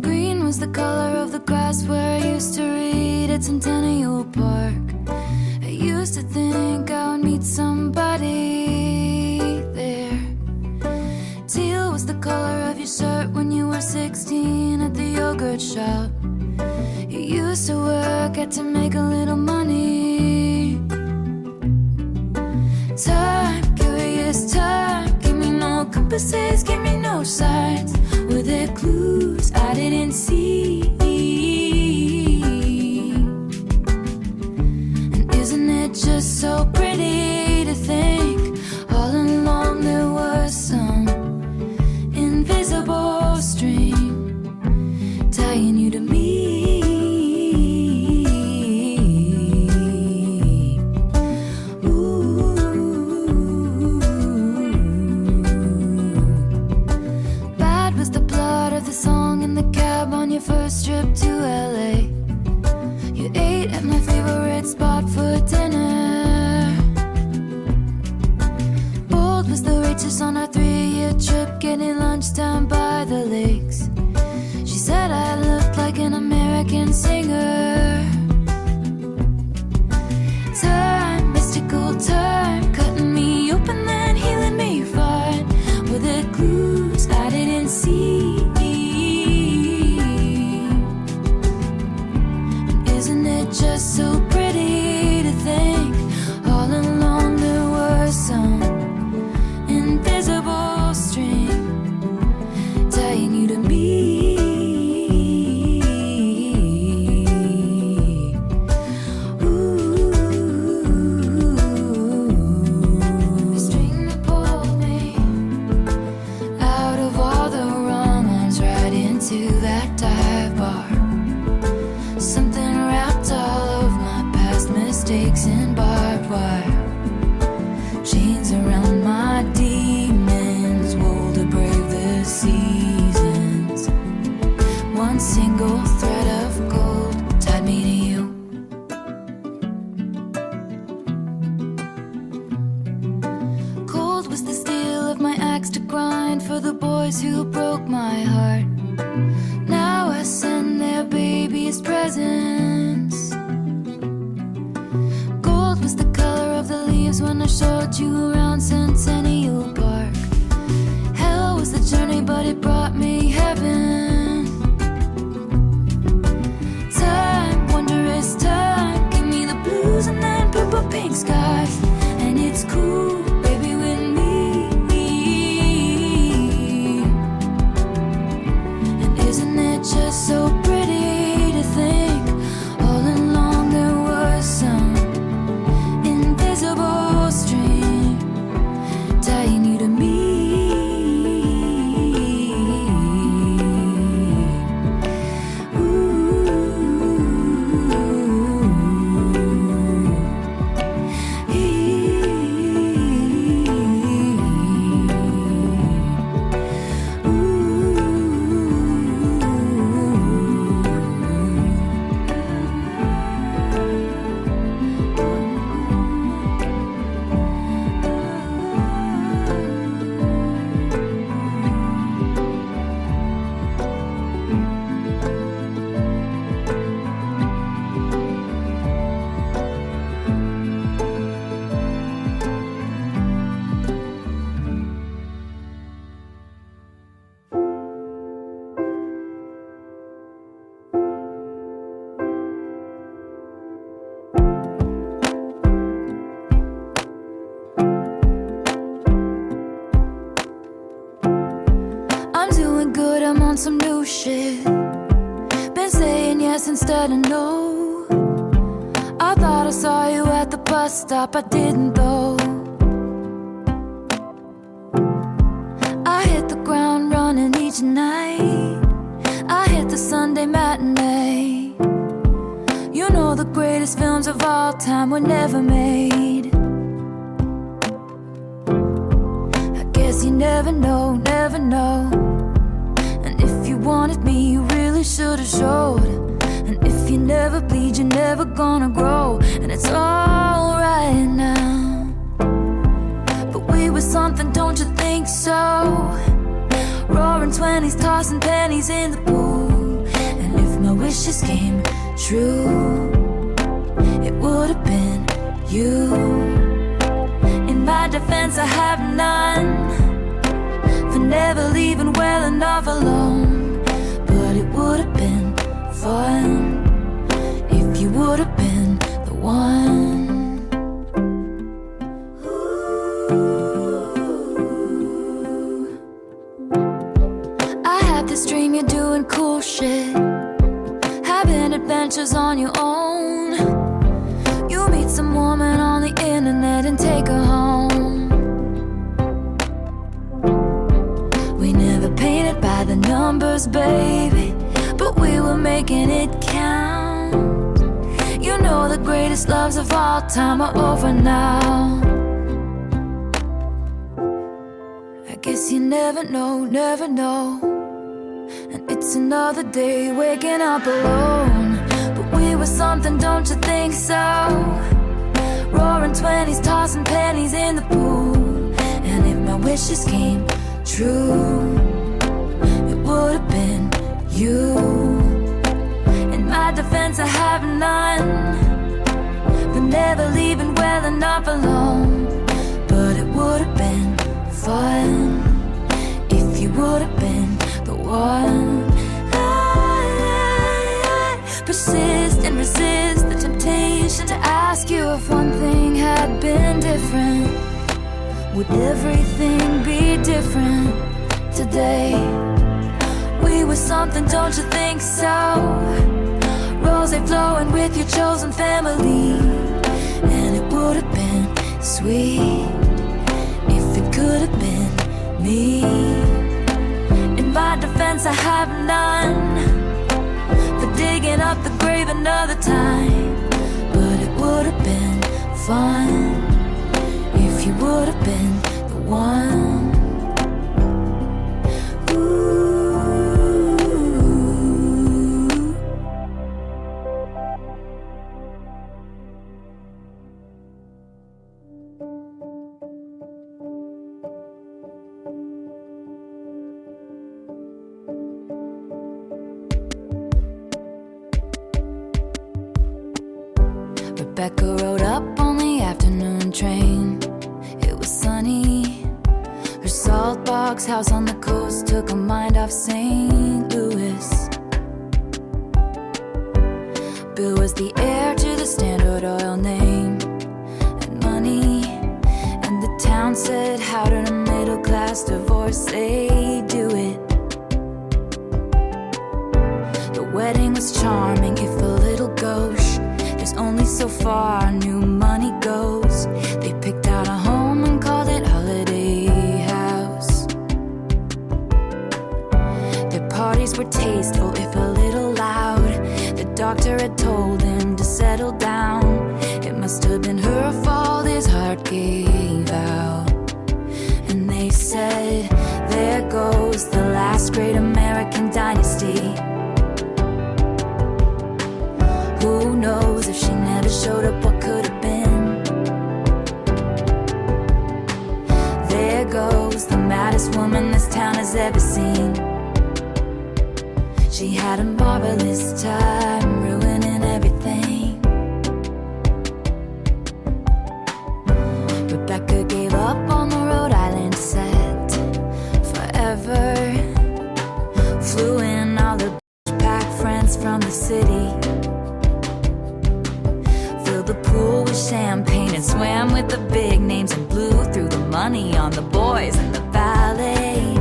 Green was the color of the grass where I used to read at Centennial Park. I used to think I would meet somebody there. Teal was the color of your shirt when you were 16 at the yogurt shop. You used to work at to make a little money. Time, curious time, give me no compasses, give me no signs. Were there clues I didn't see? And isn't it just so pretty to think all along there was some invisible string tying you to me? Your first trip to LA, you ate at my favorite spot for dinner. Bold was the waitress on our 3-year trip, getting lunch down by the lakes. She said I looked like an American singer. Time, mystical time, cutting me open then healing me fine. Were there clues I didn't see? Just so pretty to think all along there was some invisible string tying you to me. Ooh, the string that pulled me out of all the wrong ones right into that dive bar. Something wrapped all of my past mistakes in barbed wire. Chains around my demons, wool to brave the seasons. One single thread of gold tied me to you. Cold was the steel of my axe to grind for the boys who broke my heart. Now I send their babies presents. Gold was the color of the leaves when I showed you around Centennial Park. Hell was the journey, but it brought me heaven. Time, wondrous time, give me the blues and then purple pink skies. And it's cool, baby, with me. And isn't it just so pretty to think all along there was some invisible string tying you to me. Some new shit. Been saying yes instead of no. I thought I saw you at the bus stop, I didn't though. I hit the ground running each night. I hit the Sunday matinee. You know the greatest films of all time were never made. guess you never know, never know. And if you wanted me, you really should have showed. And if you never bleed, you're never gonna grow. And it's alright now. But we were something, don't you think so? Roaring 20s, tossing pennies in the pool. And if my wishes came true, it would have been you. In my defense, I have none for never leaving well enough alone. But it would have been fun if you would have been the one. I had this dream you're doing cool shit, having adventures on your own. You meet some woman on the internet and take her home. We never painted by the numbers, baby, but we were making it count. You know the greatest loves of all time are over now. I guess you never know, never know. And it's another day waking up alone. But we were something, don't you think so? Roaring 20s, tossing pennies in the pool. And if my wishes came true, it would have been you. In my defense, I have none for never leaving well enough alone. But it would have been fun if you would have been the one. I persist and resist the temptation to ask you if one thing had been different. Would everything be different today? We were something, don't you think so? Rosé flowing with your chosen family. And it would have been sweet if it could have been me. In my defense, I have none for digging up the grave another time. But it would have been fun if you would have been the one. Rebecca rode up on the afternoon train. It was sunny. Her salt box house on the coast took her mind off St. Louis. Bill was the heir to the Standard Oil name and money. And the town said, how did a middle-class divorcee do it? The wedding was charming, if a little gauche. There's only so far new money goes. They picked out a home and called it Holiday House. Their parties were tasteful, if a little loud. The doctor had told him to settle down. It must have been her fault his heart gave out. And they said, there goes the last great American dynasty. Who knows if she never showed up, what could have been? There goes the maddest woman this town has ever seen. She had a marvelous time ruining everything. Rebecca gave up on the Rhode Island set forever. Flew in all the pack friends from the city. The pool with champagne and swam with the big names and blew through the money on the boys and the ballet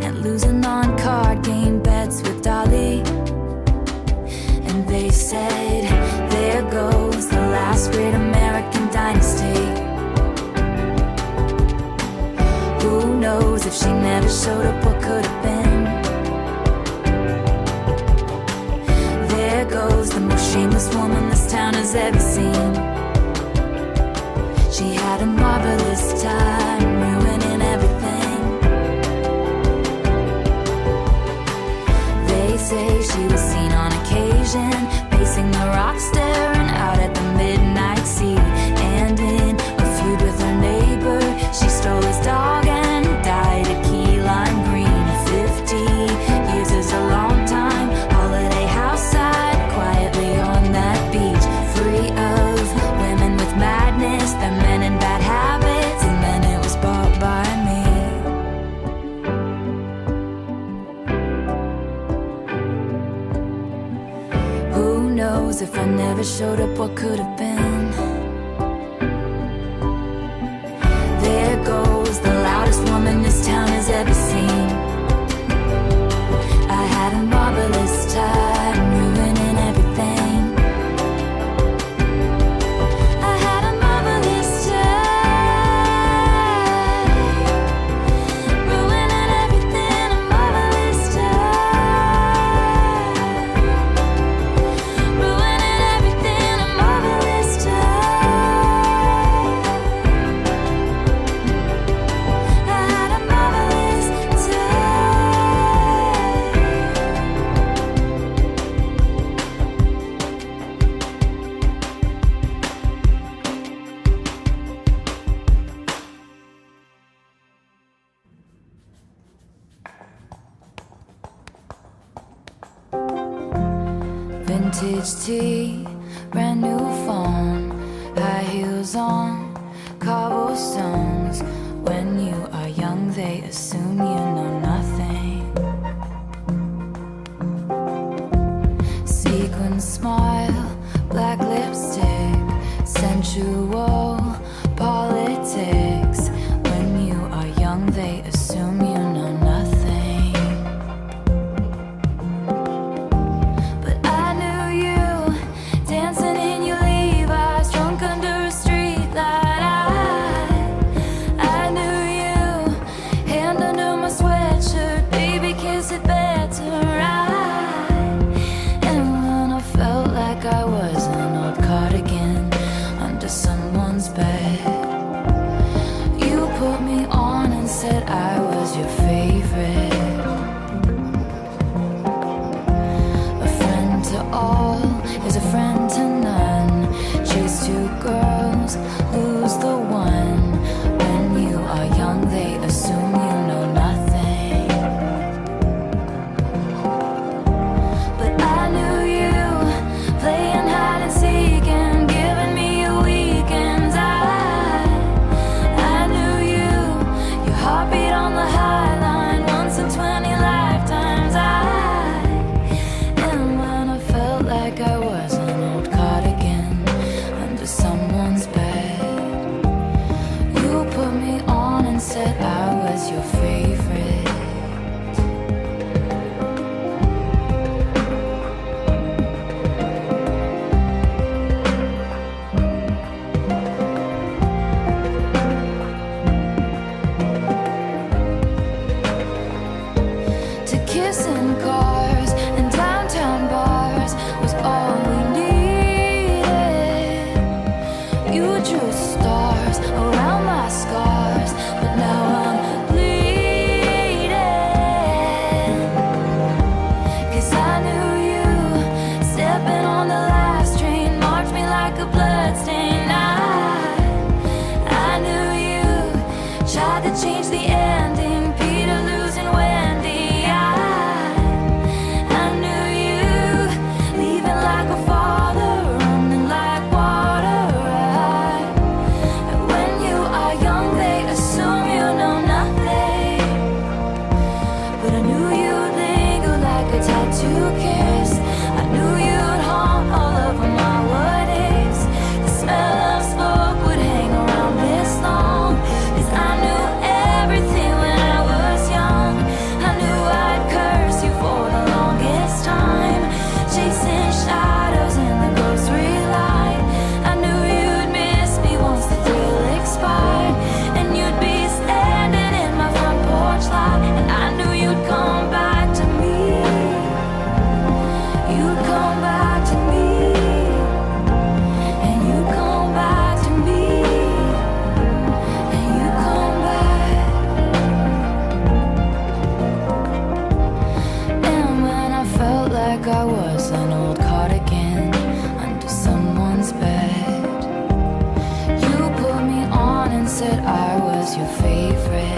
and losing on card game bets with Dolly. And they said, there goes the last great American dynasty. Who knows if she never showed up, what could have been? There goes the most shameless woman this town has ever seen. She had a marvelous time ruining everything. if I never showed up, what could have been? There goes the loudest woman this town has ever seen. I had a marvelous time ruining everything. I had a marvelous time ruining everything. A marvelous time ruining everything. A marvelous time. I had a marvelous vintage tea, brand new phone, high heels on, cobblestones. When you are young, they assume you know nothing. Sequin smile, black lipstick, sensual politics. When you are young, they assume you know nothing. But I knew you dancing in your Levi's, drunk under a streetlight. I knew you, hand under my sweatshirt, baby, kiss it better. And when I felt like I was an old cardigan under someone's bed, you put me on and said I was your favorite. A friend to all is a friend to none. Chase two girls, lose the one. When you are young, they assume you know nothing. But I knew you, playing hide and seek and giving me your weekends. I knew you, your heartbeat on the high line, once in 20 lifetimes. And when I felt like I was an old cardigan under someone's bed, you put me on and said I was your favorite. To kiss in cars and downtown bars was all we needed. You drew stars around my scars, but now I'm bleeding. 'Cause I knew you, stepping on the last train, marked me like a bloodstain. I knew you, tried to change the ending, Peter losing Wendy. I knew you, leaving like a father, running like water. And when you are young, they assume you know nothing. But I knew you'd linger like a tattoo kiss. I knew you'd haunt all over my what ifs. The smell of smoke would hang around this long. 'Cause I knew everything when I was young. I knew I'd curse you for the longest time, chasing shadows in the grocery line. I knew you'd miss me once the thrill expired, and you'd be standing in my front porch light. And I knew you'd come back to me. You'd come back to me. And you'd come back to me. And you'd come back. And when I felt like I was an old cardigan under someone's bed, you put me on and said I was your favorite.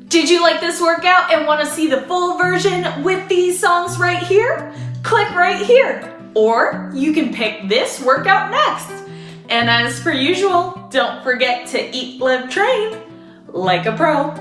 Did you like this workout and want to see the full version with these songs right here? Click right here. Or you can pick this workout next. And as per usual, don't forget to eat, live, train like a pro.